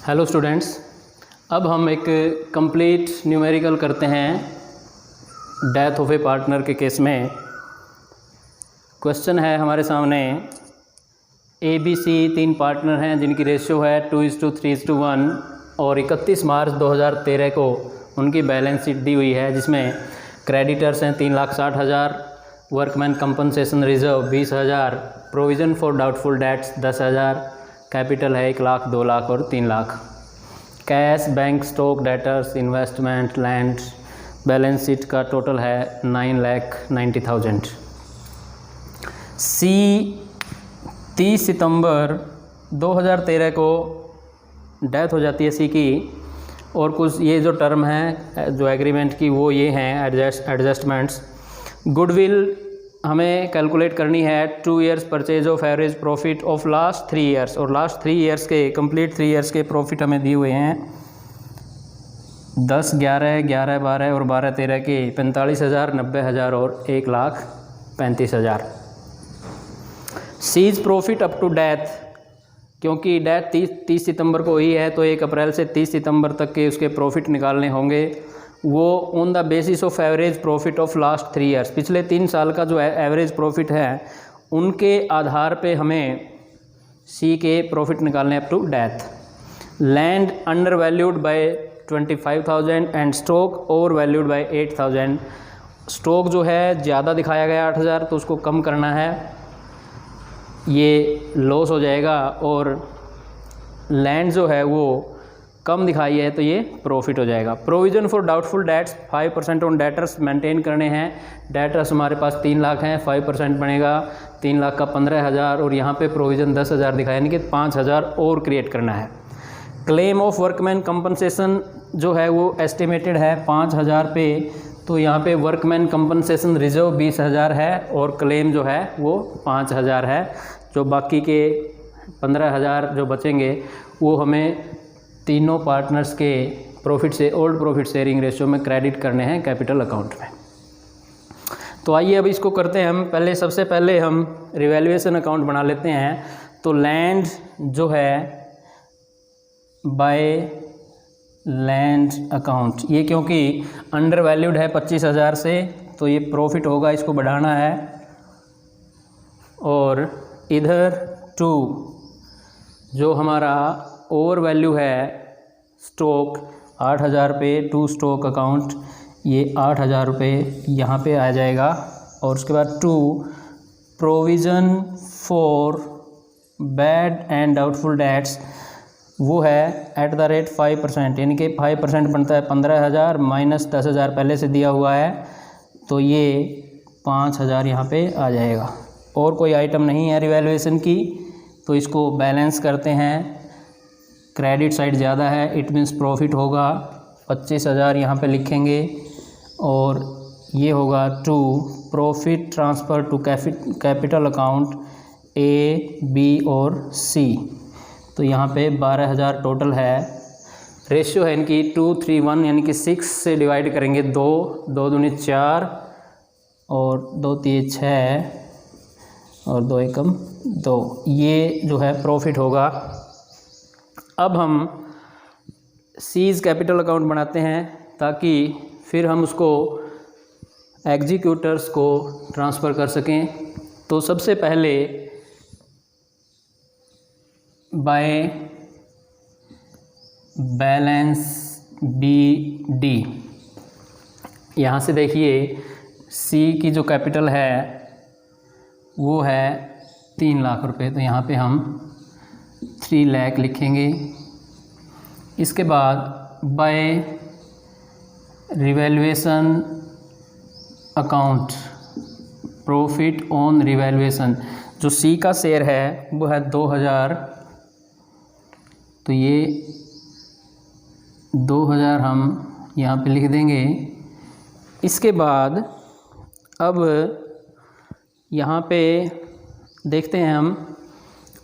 Hello students, अब हम एक कंप्लीट न्यूमेरिकल करते हैं डेथ ऑफ ए पार्टनर के केस में। क्वेश्चन है हमारे सामने, ABC 3 पार्टनर हैं जिनकी रेशियो है 2:3:1 और 31 मार्च 2013 को उनकी बैलेंस शीट दी हुई है, जिसमें क्रेडिटर्स हैं 3,60,000, workman compensation reserve 20,000, provision for doubtful debts 10,000, capital है 1 लाख, 2 लाख और 3 lakh. Cash, bank, stock, debtors, investment, land, balance sheet का टोटल है 9,90,000। सी 30 सितंबर 2013 को डेथ हो जाती है सी की, और कुछ ये जो टर्म है जो एग्रीमेंट की वो ये हैं एडजस्टमेंट्स। गुडविल हमें कैलकुलेट करनी है 2 years purchase of average profit of last 3 years, और लास्ट 3 ईयर्स के कंप्लीट 3 ईयर्स के प्रॉफिट हमें दिए हुए हैं 10, 11, 11, 12 और 12, 13 के 45,000, 90,000 और 1,35,000। Seize profit up to death, क्योंकि डेथ 30 सितंबर को हुई है तो 1 अप्रैल से 30 सितंबर तक के उसके प्रॉफिट निकालने होंगे। वो on the basis of average profit of last 3 years, पिछले 3 साल का जो एवरेज प्रॉफिट है उनके आधार पे हमें सी के प्रॉफिट निकालने up to death. Land under valued by 25,000 and stock over valued by 8,000। Stock जो है ज़्यादा दिखाया गया 8,000, तो उसको कम करना है, ये लॉस हो जाएगा। और लैंड जो है वो कम दिखाई है तो ये प्रॉफिट हो जाएगा। Provision for doubtful debts 5% on debtors maintain करने हैं। डेटर्स हमारे पास 3 लाख हैं, 5% बनेगा 3 लाख का 15,000, और यहाँ पे प्रोविज़न 10,000 दिखाया, यानी कि 5,000 और क्रिएट करना है। क्लेम ऑफ वर्कमैन कंपनसेशन जो है वो एस्टिमेटेड है 5,000 पे, तो यहाँ पे वर्कमैन कंपनसेशन रिजर्व 20,000 है और क्लेम जो है वो 5,000 है। जो बाकी के 15,000 जो बचेंगे वो हमें तीनों पार्टनर्स के प्रॉफिट से ओल्ड प्रॉफिट शेयरिंग रेशियो में क्रेडिट करने हैं कैपिटल अकाउंट में। तो आइए अब इसको करते हैं हम। सबसे पहले हम रिवैल्यूएशन अकाउंट बना लेते हैं। तो लैंड जो है बाय लैंड अकाउंट, ये क्योंकि अंडर वैल्यूड है 25,000 से, तो ये प्रॉफिट होगा, इसको बढ़ाना है। और इधर टू जो हमारा ओवर वैल्यू है स्टॉक 8,000 पे, टू स्टॉक अकाउंट, ये 8,000 रुपये यहाँ पे आ जाएगा। और उसके बाद to provision for bad and doubtful debts, वो है @ 5%, यानी कि 5% बनता है 15,000 माइनस 10,000 पहले से दिया हुआ है, तो ये 5,000 यहाँ पे आ जाएगा। और कोई आइटम नहीं है रिवैल्यूएशन की, तो इसको बैलेंस करते हैं। क्रेडिट साइड ज़्यादा है, इट मीन्स प्रॉफिट होगा 25,000 यहाँ पे लिखेंगे, और ये होगा to profit transfer to capital account A, B और C, तो यहाँ पे 12,000 टोटल है। रेशियो है इनकी 2:3:1, यानी कि 6 से डिवाइड करेंगे 2, 2 दूनी 4 और 2 3 6 और 2 एकम 2, ये जो है प्रॉफिट होगा। अब हम सीज कैपिटल अकाउंट बनाते हैं ताकि फिर हम उसको एग्जीक्यूटर्स को ट्रांसफ़र कर सकें। तो सबसे पहले बाय बैलेंस BD, यहाँ से देखिए सी की जो कैपिटल है वो है 3 लाख रुपए, तो यहाँ पे हम 3 लाख लिखेंगे। इसके बाद by revaluation account profit on revaluation, जो सी का शेयर है वो है 2,000, तो ये 2,000 हम यहाँ पे लिख देंगे। इसके बाद अब यहाँ पे देखते हैं हम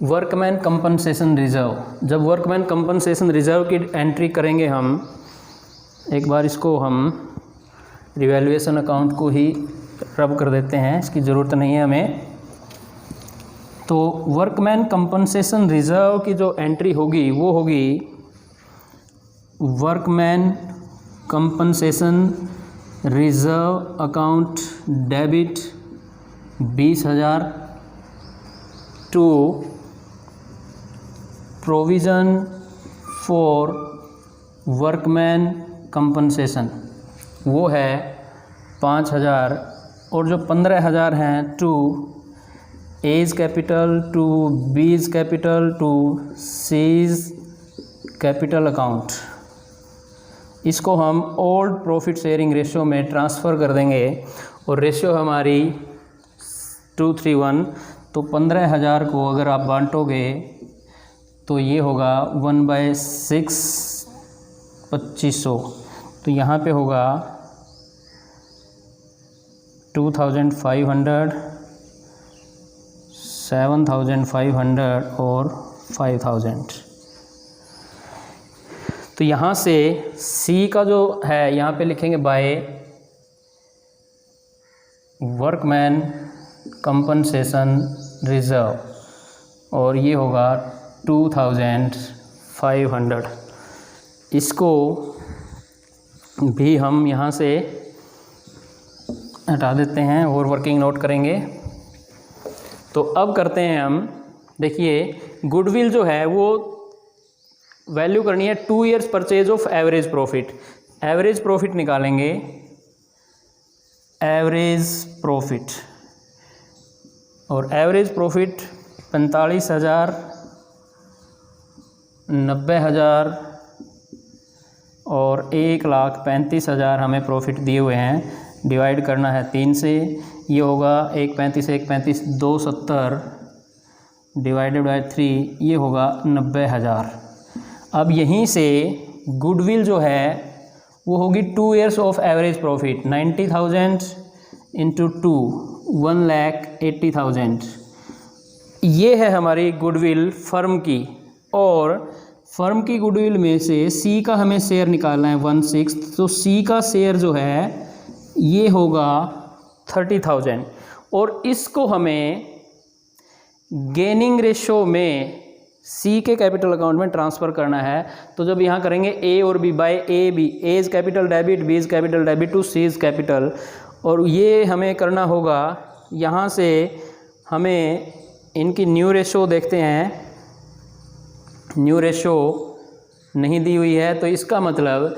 वर्कमैन कंपनसेशन रिज़र्व। जब वर्कमैन कंपनसेशन रिज़र्व की एंट्री करेंगे हम, एक बार इसको हम रिवैल्यूएशन अकाउंट को ही रब कर देते हैं, इसकी ज़रूरत नहीं है हमें। तो वर्कमैन कंपनसेशन रिज़र्व की जो एंट्री होगी वो होगी workman compensation reserve account debit 20,000 to provision for workman compensation वो है 5,000, और जो 15,000 हैं to A's capital to B's capital to C's capital account, इसको हम ओल्ड प्रॉफिट शेयरिंग रेशियो में ट्रांसफ़र कर देंगे और रेशियो हमारी 2:3:1। तो 15,000 को अगर आप बांटोगे तो ये होगा 1/6 2500, तो यहाँ पे होगा 2,500 7,500 और 5,000। तो यहाँ से सी का जो है यहाँ पे लिखेंगे बाय वर्कमैन कंपनसेशन रिजर्व, और ये होगा 2,500। इसको भी हम यहाँ से हटा देते हैं और वर्किंग नोट करेंगे। तो अब करते हैं हम, देखिए गुडविल जो है वो वैल्यू करनी है 2 years purchase of average profit. Average profit निकालेंगे, एवरेज प्रॉफिट, और एवरेज प्रॉफिट 45,000, 90,000 और 1,35,000 हमें प्रॉफिट दिए हुए हैं। डिवाइड करना है 3 से, ये होगा 1,35 270 डिवाइडेड बाय 3, ये होगा 90,000। अब यहीं से गुडविल जो है वो होगी 2 years of average profit, 90,000 into 2 1,80,000। ये है हमारी गुडविल फर्म की, और फर्म की गुडविल में से सी का हमें शेयर निकालना है 1/6, तो सी का शेयर जो है ये होगा 30,000, और इसको हमें गेनिंग रेशो में सी के कैपिटल अकाउंट में ट्रांसफ़र करना है। तो जब यहाँ करेंगे ए और B by A B, A's capital debit B's capital debit to C's capital, और ये हमें करना होगा। यहाँ से हमें इनकी न्यू रेशो देखते हैं, न्यू रेशो नहीं दी हुई है, तो इसका मतलब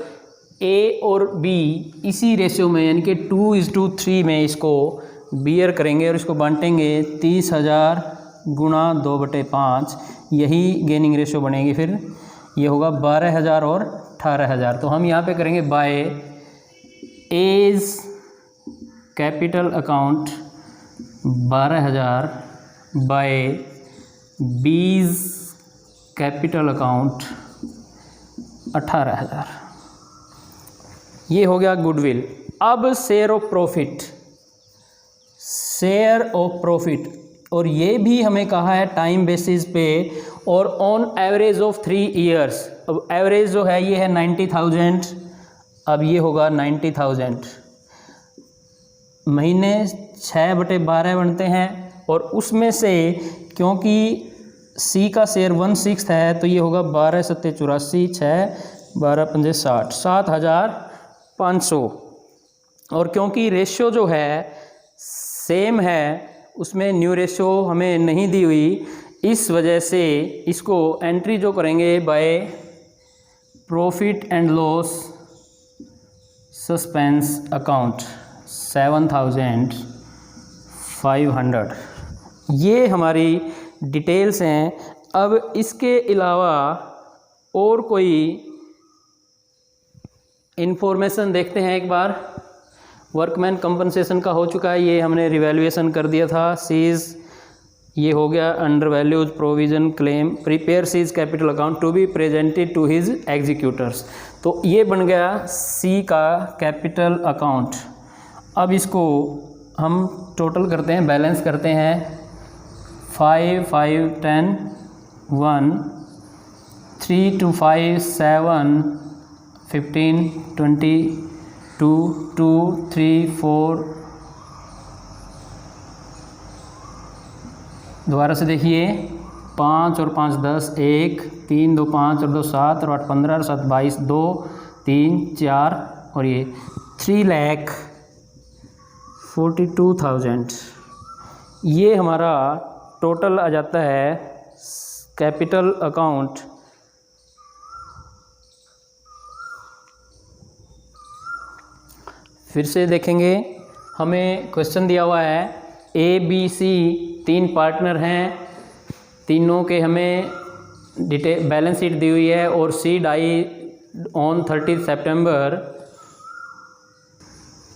ए और बी इसी रेशियो में यानी कि 2:3 में इसको बियर करेंगे और इसको बांटेंगे 30,000 गुणा 2/5, यही गेनिंग रेशियो बनेगी। फिर ये होगा 12,000 और 18,000। तो हम यहाँ पे करेंगे by A's capital account 12,000 by B's capital account 18,000। ये हो गया गुडविल। अब share of profit, share of profit, और ये भी हमें कहा है टाइम बेसिस पे और ऑन एवरेज ऑफ 3 ईयर्स। अब एवरेज जो है ये है 90,000, अब ये होगा 90,000। महीने 6/12 बनते हैं, और उसमें से क्योंकि सी का शेयर 1/6 है तो ये होगा 12 7 84, 6 12 5 60, 7,500। और क्योंकि रेशियो जो है सेम है, उसमें न्यू रेशियो हमें नहीं दी हुई, इस वजह से इसको एंट्री जो करेंगे by profit and loss suspense account 7,500। ये हमारी डिटेल्स हैं। अब इसके अलावा और कोई इन्फॉर्मेशन देखते हैं एक बार। वर्कमैन कंपनसेशन का हो चुका है, ये हमने रिवैल्यूएशन कर दिया था। सीज ये हो गया under values provision claim, prepare C's capital account to be presented to his executors. तो ये बन गया सी का कैपिटल अकाउंट। अब इसको हम टोटल करते हैं, बैलेंस करते हैं। 5 5 10 1 3 2 5 7 15 20 2 2 3 4, दोबारा से देखिए 5 और 5 10, 1 3 2 5 और 2 7 और 8 15 और 7 22 2 3 4 और ये 3,42,000 ये हमारा टोटल आ जाता है कैपिटल अकाउंट। फिर से देखेंगे, हमें क्वेश्चन दिया हुआ है ABC 3 पार्टनर हैं, तीनों के हमें डिटेल बैलेंस शीट दी हुई है और सी डाई ऑन 30 सितंबर।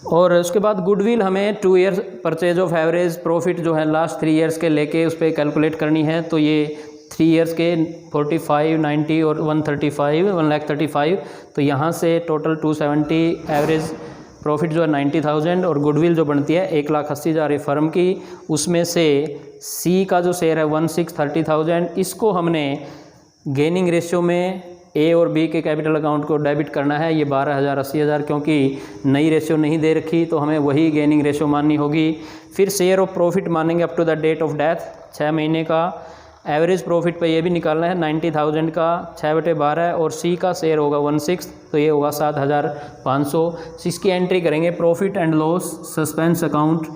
और उसके बाद गुडविल हमें 2 years purchase of average profit जो है लास्ट 3 ईयर्स के लेके उस पर कैलकुलेट करनी है। तो ये 3 ईयर्स के 45, 90 और 135, 1,35,000। तो यहाँ से टोटल 270 एवरेज प्रॉफिट जो है 90,000 और गुडविल जो बनती है 1,80,000 फर्म की, उसमें से सी का जो शेयर है 1,30,000। इसको हमने गेनिंग रेशियो में ए और बी के कैपिटल अकाउंट को डेबिट करना है। ये 12,000, 80,000 क्योंकि नई रेशियो नहीं दे रखी तो हमें वही गेनिंग रेशियो माननी होगी। फिर शेयर ऑफ प्रॉफिट मानेंगे up to the date of death 6 महीने का। एवरेज प्रॉफिट पे ये भी निकालना है 90,000 का 6/12 और सी का शेयर होगा 1/6 तो ये होगा 7,500। इसकी एंट्री करेंगे profit and loss suspense account.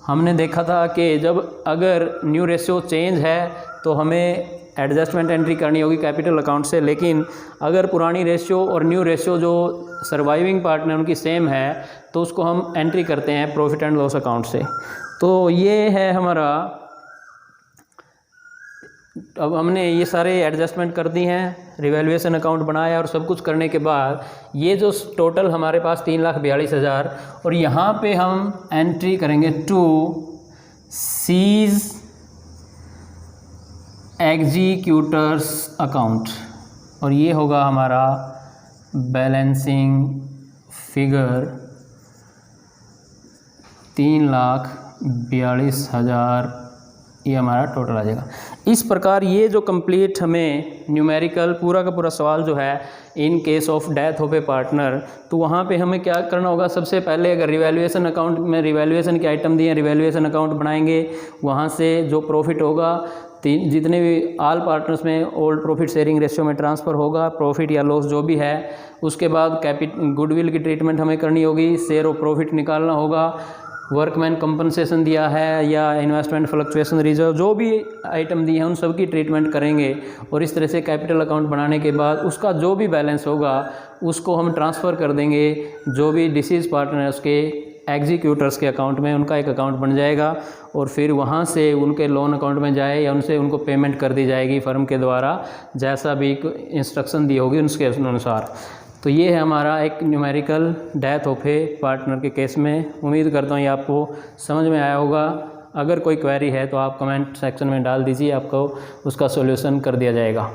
हमने देखा था कि जब अगर न्यू रेशियो चेंज है तो हमें एडजस्टमेंट एंट्री करनी होगी कैपिटल अकाउंट से, लेकिन अगर पुरानी रेशियो और न्यू रेशियो जो सर्वाइविंग पार्टनर उनकी सेम है तो उसको हम एंट्री करते हैं प्रॉफिट एंड लॉस अकाउंट से। तो ये है हमारा, अब हमने ये सारे एडजस्टमेंट कर दी हैं, रिवैल्यूएशन अकाउंट बनाया और सब कुछ करने के बाद ये जो टोटल हमारे पास 3,42,000 और यहाँ पे हम एंट्री करेंगे टू सीज एग्जीक्यूटर्स अकाउंट और ये होगा हमारा बैलेंसिंग फिगर 3,42,000 ये हमारा टोटल आ जाएगा। इस प्रकार ये जो कंप्लीट हमें न्यूमेरिकल पूरा का पूरा सवाल जो है in case of death of A partner, तो वहाँ पे हमें क्या करना होगा, सबसे पहले अगर रिवैल्यूएशन अकाउंट में रिवैल्यूएशन के आइटम दिए हैं रिवैल्यूएशन अकाउंट बनाएंगे, वहाँ से जो प्रॉफिट होगा जितने भी ऑल पार्टनर्स में ओल्ड प्रॉफिट शेयरिंग रेशियो में ट्रांसफ़र होगा, प्रॉफिट या लॉस जो भी है। उसके बाद गुडविल की ट्रीटमेंट हमें करनी होगी, शेयर ऑफ प्रॉफिट निकालना होगा, वर्कमैन कंपनसेशन दिया है या इन्वेस्टमेंट फ्लक्चुएशन रिजर्व जो भी आइटम दिए हैं उन सब की ट्रीटमेंट करेंगे। और इस तरह से कैपिटल अकाउंट बनाने के बाद उसका जो भी बैलेंस होगा उसको हम ट्रांसफ़र कर देंगे जो भी डिसीज पार्टनर है उसके एग्जीक्यूटर्स के अकाउंट में, उनका एक अकाउंट बन जाएगा और फिर वहाँ से उनके लोन अकाउंट में जाए या उनसे उनको पेमेंट कर दी जाएगी फर्म के द्वारा, जैसा भी इंस्ट्रक्शन दी होगी उसके अनुसार। तो ये है हमारा एक numerical death of A partner के केस में। उम्मीद करता हूँ ये आपको समझ में आया होगा। अगर कोई क्वेरी है तो आप कमेंट सेक्शन में डाल दीजिए, आपको उसका सॉल्यूशन कर दिया जाएगा।